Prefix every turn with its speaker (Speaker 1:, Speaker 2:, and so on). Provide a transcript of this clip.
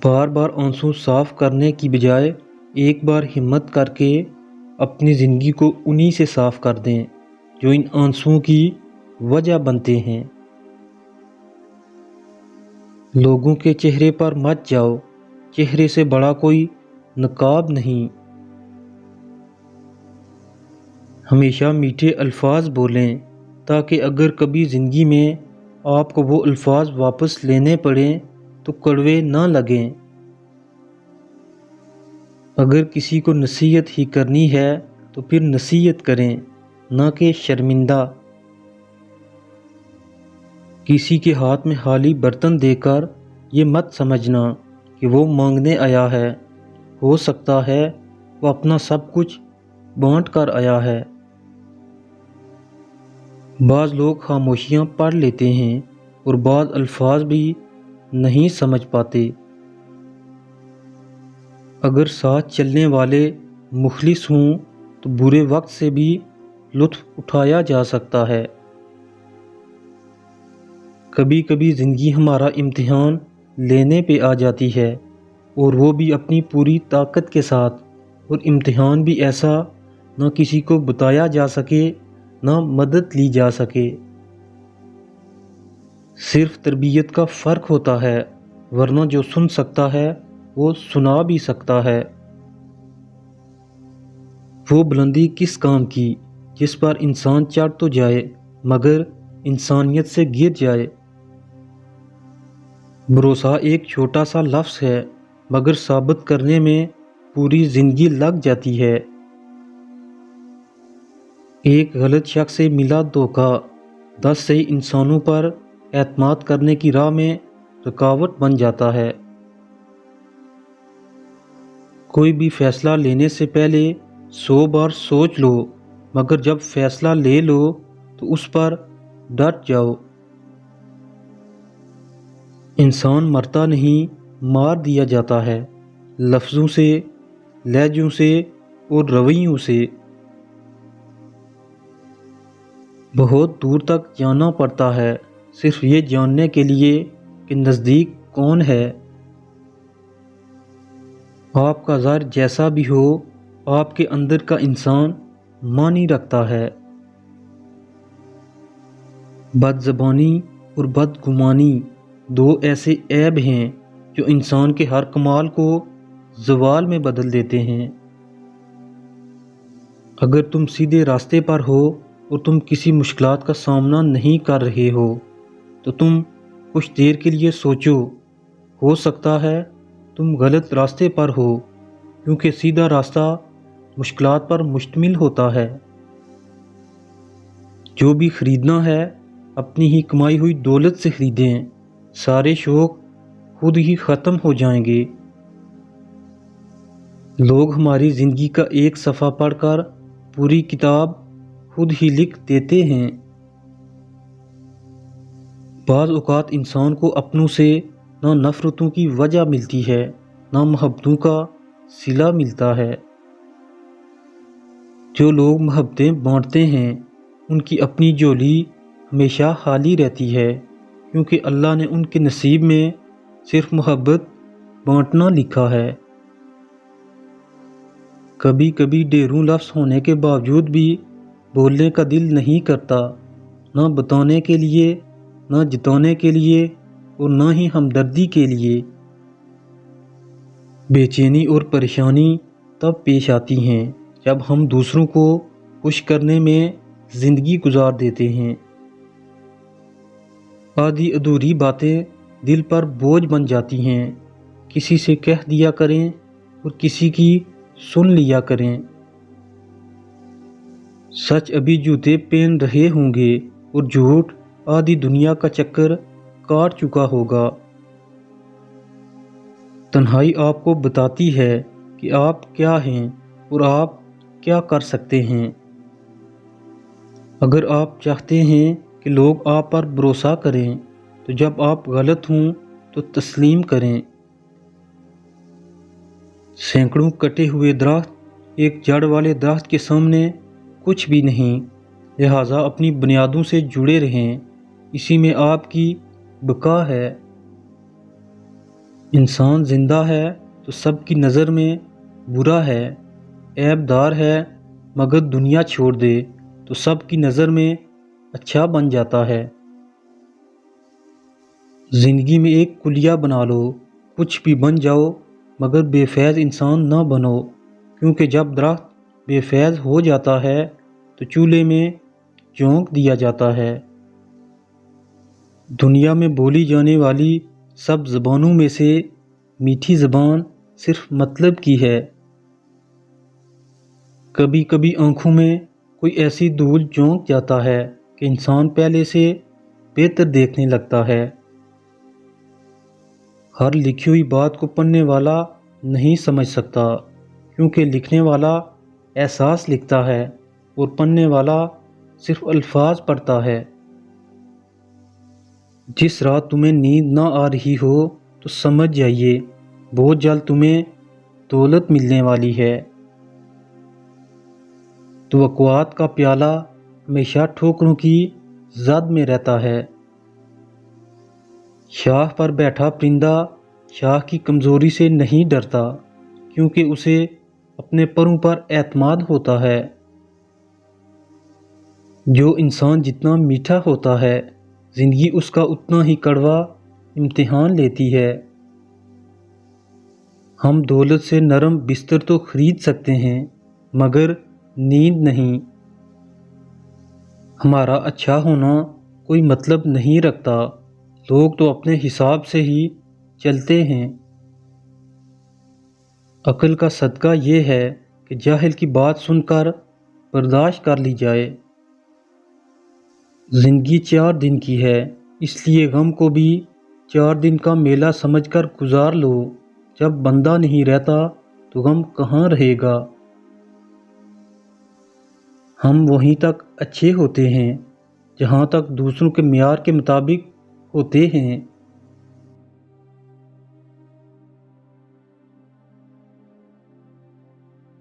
Speaker 1: بار بار آنسو صاف کرنے کی بجائے ایک بار ہمت کر کے اپنی زندگی کو انہی سے صاف کر دیں جو ان آنسوؤں کی وجہ بنتے ہیں۔ لوگوں کے چہرے پر مت جاؤ، چہرے سے بڑا کوئی نقاب نہیں۔ ہمیشہ میٹھے الفاظ بولیں تاکہ اگر کبھی زندگی میں آپ کو وہ الفاظ واپس لینے پڑیں تو کڑوے نہ لگیں۔ اگر کسی کو نصیحت ہی کرنی ہے تو پھر نصیحت کریں، نہ کہ شرمندہ۔ کسی کے ہاتھ میں خالی برتن دے کر یہ مت سمجھنا کہ وہ مانگنے آیا ہے، ہو سکتا ہے وہ اپنا سب کچھ بانٹ کر آیا ہے۔ بعض لوگ خاموشیاں پڑھ لیتے ہیں اور بعض الفاظ بھی نہیں سمجھ پاتے۔ اگر ساتھ چلنے والے مخلص ہوں تو برے وقت سے بھی لطف اٹھایا جا سکتا ہے۔ کبھی کبھی زندگی ہمارا امتحان لینے پہ آ جاتی ہے، اور وہ بھی اپنی پوری طاقت کے ساتھ، اور امتحان بھی ایسا نہ کسی کو بتایا جا سکے نہ مدد لی جا سکے۔ صرف تربیت کا فرق ہوتا ہے، ورنہ جو سن سکتا ہے وہ سنا بھی سکتا ہے۔ وہ بلندی کس کام کی جس پر انسان چڑھ تو جائے مگر انسانیت سے گر جائے۔ بھروسہ ایک چھوٹا سا لفظ ہے مگر ثابت کرنے میں پوری زندگی لگ جاتی ہے۔ ایک غلط شخص سے ملا دھوکہ 10 صحیح انسانوں پر اعتماد کرنے کی راہ میں رکاوٹ بن جاتا ہے۔ کوئی بھی فیصلہ لینے سے پہلے 100 بار سوچ لو، مگر جب فیصلہ لے لو تو اس پر ڈٹ جاؤ۔ انسان مرتا نہیں، مار دیا جاتا ہے، لفظوں سے، لہجوں سے اور رویوں سے۔ بہت دور تک جانا پڑتا ہے صرف یہ جاننے کے لیے کہ نزدیک کون ہے۔ آپ کا ظاہر جیسا بھی ہو، آپ کے اندر کا انسان معنی رکھتا ہے۔ بد زبانی اور بدگمانی 2 ایسے عیب ہیں جو انسان کے ہر کمال کو زوال میں بدل دیتے ہیں۔ اگر تم سیدھے راستے پر ہو اور تم کسی مشکلات کا سامنا نہیں کر رہے ہو تو تم کچھ دیر کے لیے سوچو، ہو سکتا ہے تم غلط راستے پر ہو، کیونکہ سیدھا راستہ مشکلات پر مشتمل ہوتا ہے۔ جو بھی خریدنا ہے اپنی ہی کمائی ہوئی دولت سے خریدیں، سارے شوق خود ہی ختم ہو جائیں گے۔ لوگ ہماری زندگی کا ایک صفحہ پڑھ کر پوری کتاب خود ہی لکھ دیتے ہیں۔ بعض اوقات انسان کو اپنوں سے نہ نفرتوں کی وجہ ملتی ہے نہ محبتوں کا صلہ ملتا ہے۔ جو لوگ محبتیں بانٹتے ہیں ان کی اپنی جھولی ہمیشہ خالی رہتی ہے، کیونکہ اللہ نے ان کے نصیب میں صرف محبت بانٹنا لکھا ہے۔ کبھی کبھی ڈھیروں لفظ ہونے کے باوجود بھی بولنے کا دل نہیں کرتا، نہ بتانے کے لیے، نہ جتانے کے لیے اور نہ ہی ہمدردی کے لیے۔ بے چینی اور پریشانی تب پیش آتی ہیں جب ہم دوسروں کو خوش کرنے میں زندگی گزار دیتے ہیں۔ آدھی ادھوری باتیں دل پر بوجھ بن جاتی ہیں، کسی سے کہہ دیا کریں اور کسی کی سن لیا کریں۔ سچ ابھی جوتے پہن رہے ہوں گے اور جھوٹ آدھی دنیا کا چکر کاٹ چکا ہوگا۔ تنہائی آپ کو بتاتی ہے کہ آپ کیا ہیں اور آپ کیا کر سکتے ہیں۔ اگر آپ چاہتے ہیں کہ لوگ آپ پر بھروسہ کریں تو جب آپ غلط ہوں تو تسلیم کریں۔ سینکڑوں کٹے ہوئے درخت ایک جڑ والے درخت کے سامنے کچھ بھی نہیں، لہٰذا اپنی بنیادوں سے جڑے رہیں، اسی میں آپ کی بقا ہے۔ انسان زندہ ہے تو سب کی نظر میں برا ہے، عیب دار ہے، مگر دنیا چھوڑ دے تو سب کی نظر میں اچھا بن جاتا ہے۔ زندگی میں ایک کلیہ بنا لو، کچھ بھی بن جاؤ مگر بے فیض انسان نہ بنو، کیونکہ جب درخت بے فیض ہو جاتا ہے تو چولہے میں جھونک دیا جاتا ہے۔ دنیا میں بولی جانے والی سب زبانوں میں سے میٹھی زبان صرف مطلب کی ہے۔ کبھی کبھی آنکھوں میں کوئی ایسی دھول جھونک جاتا ہے کہ انسان پہلے سے بہتر دیکھنے لگتا ہے۔ ہر لکھی ہوئی بات کو پڑھنے والا نہیں سمجھ سکتا، کیونکہ لکھنے والا احساس لکھتا ہے اور پڑھنے والا صرف الفاظ پڑھتا ہے۔ جس رات تمہیں نیند نہ آ رہی ہو تو سمجھ جائیے بہت جلد تمہیں دولت ملنے والی ہے۔ توقعات کا پیالہ ہمیشہ ٹھوکروں کی زد میں رہتا ہے۔ شاخ پر بیٹھا پرندہ شاخ کی کمزوری سے نہیں ڈرتا، کیونکہ اسے اپنے پروں پر اعتماد ہوتا ہے۔ جو انسان جتنا میٹھا ہوتا ہے، زندگی اس کا اتنا ہی کڑوا امتحان لیتی ہے۔ ہم دولت سے نرم بستر تو خرید سکتے ہیں مگر نیند نہیں۔ ہمارا اچھا ہونا کوئی مطلب نہیں رکھتا، لوگ تو اپنے حساب سے ہی چلتے ہیں۔ عقل کا صدقہ یہ ہے کہ جاہل کی بات سن کر برداشت کر لی جائے۔ زندگی 4 دن کی ہے، اس لیے غم کو بھی 4 دن کا میلہ سمجھ کر گزار لو۔ جب بندہ نہیں رہتا تو غم کہاں رہے گا؟ ہم وہیں تک اچھے ہوتے ہیں جہاں تک دوسروں کے معیار کے مطابق ہوتے ہیں۔